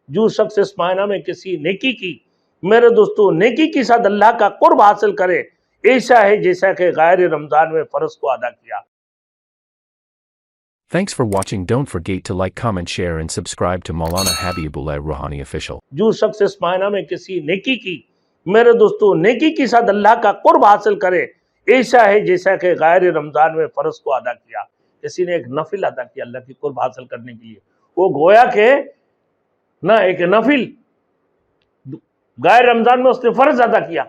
جو شخص اس مہینہ میں کسی نیکی کی میرے دوستوں نیکی کے ساتھ اللہ کا قرب حاصل کرے، ایسا ہے جیسا کہ غیر رمضان میں فرض کو ادا کیا۔ Thanks for watching. Don't forget to like, comment, share and subscribe to Maulana Habibullah Ruhani Official. جو شخص اس مہینہ میں کسی نیکی کی میرے دوستوں نیکی کے ساتھ اللہ کا قرب حاصل کرے، ایسا ہے جیسا کہ غیر رمضان میں فرض کو ادا کیا۔ کسی نے ایک نفل ادا کیا اللہ کی قرب حاصل کرنے کے لیے، وہ گویا کہ نہ ایک نفل غیر رمضان میں اس نے فرض ادا کیا۔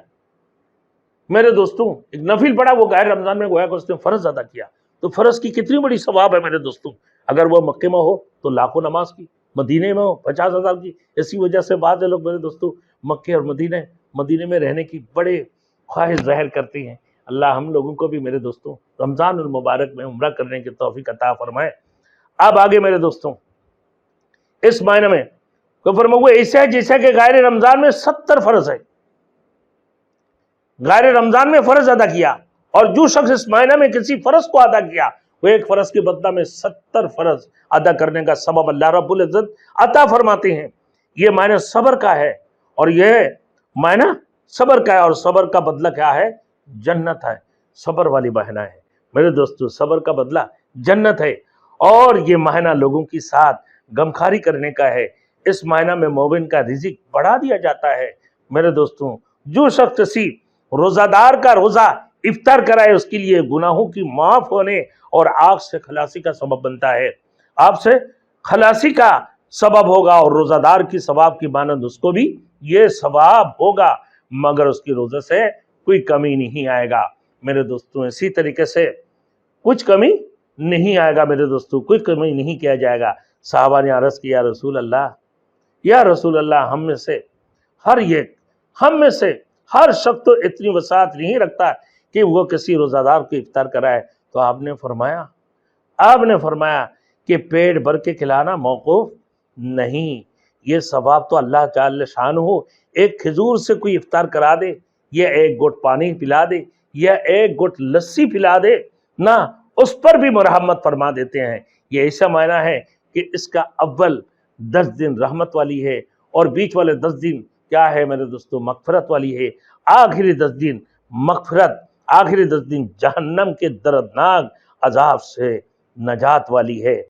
میرے دوستوں ایک نفل پڑھا، وہ غیر رمضان میں گویا کہ اس نے فرض ادا کیا، تو فرض کی کتنی بڑی ثواب ہے میرے دوستوں۔ اگر وہ مکے میں ہو تو لاکھوں نماز کی، مدینے میں ہو 50,000 کی۔ اسی وجہ سے بعض لوگ میرے دوستوں مکے اور مدینے میں رہنے کی بڑے خواہش ظاہر کرتے ہیں۔ اللہ ہم لوگوں کو بھی میرے دوستوں رمضان المبارک میں عمرہ کرنے کی توفیق عطا فرمائے۔ اب آگے میرے دوستوں اس مہینے میں فرمایا ایسا ہے جیسا کہ غیر رمضان میں 70 فرض ہے، غیر رمضان میں فرض ادا کیا، اور جو شخص اس مہینہ میں کسی فرض کو ادا کیا وہ ایک فرض کے بدلہ میں 70 فرض ادا کرنے کا سبب اللہ رب العزت عطا فرماتے ہیں۔ یہ معنی صبر کا ہے، اور یہ معنی صبر کا ہے، اور صبر کا بدلہ کیا ہے؟ جنت ہے۔ صبر والی مہینہ ہے میرے دوستو، صبر کا بدلہ جنت ہے، اور یہ مہینہ لوگوں کی ساتھ غمخواری کرنے کا ہے۔ اس مہینہ میں مومن کا رزق بڑھا دیا جاتا ہے میرے دوستوں۔ جو شخص کسی روزہ دار کا روزہ افطار کرائے اس کے لیے گناہوں کی معاف ہونے اور آگ سے خلاصی کا سبب بنتا ہے، آگ سے خلاصی کا سبب ہوگا، اور روزہ دار کی ثواب کی مانند اس کو بھی یہ ثواب ہوگا، مگر اس کی روزے سے کوئی کمی نہیں آئے گا میرے دوستوں۔ اسی طریقے سے کچھ کمی نہیں آئے گا میرے دوستوں، کوئی کمی نہیں کیا جائے گا۔ صحابہ نے عرض کیا یا رسول اللہ ہم میں سے ہر شخص تو اتنی وسعت نہیں رکھتا کہ وہ کسی روزہ دار کو افطار کرائے، تو آپ نے فرمایا کہ پیٹ بھر کے کھلانا موقوف نہیں، یہ ثواب تو اللہ جل شانہ ایک کھجور سے کوئی افطار کرا دے، یا ایک گھٹ پانی پلا دے، یا ایک گھٹ لسی پلا دے نہ، اس پر بھی مرحمت فرما دیتے ہیں۔ یہ ایسا معنی ہے کہ اس کا اول 10 دن رحمت والی ہے، اور بیچ والے 10 دن کیا ہے میرے دوستو؟ مغفرت والی ہے۔ آخری 10 دن مغفرت، آخری 10 دن جہنم کے دردناک عذاب سے نجات والی ہے۔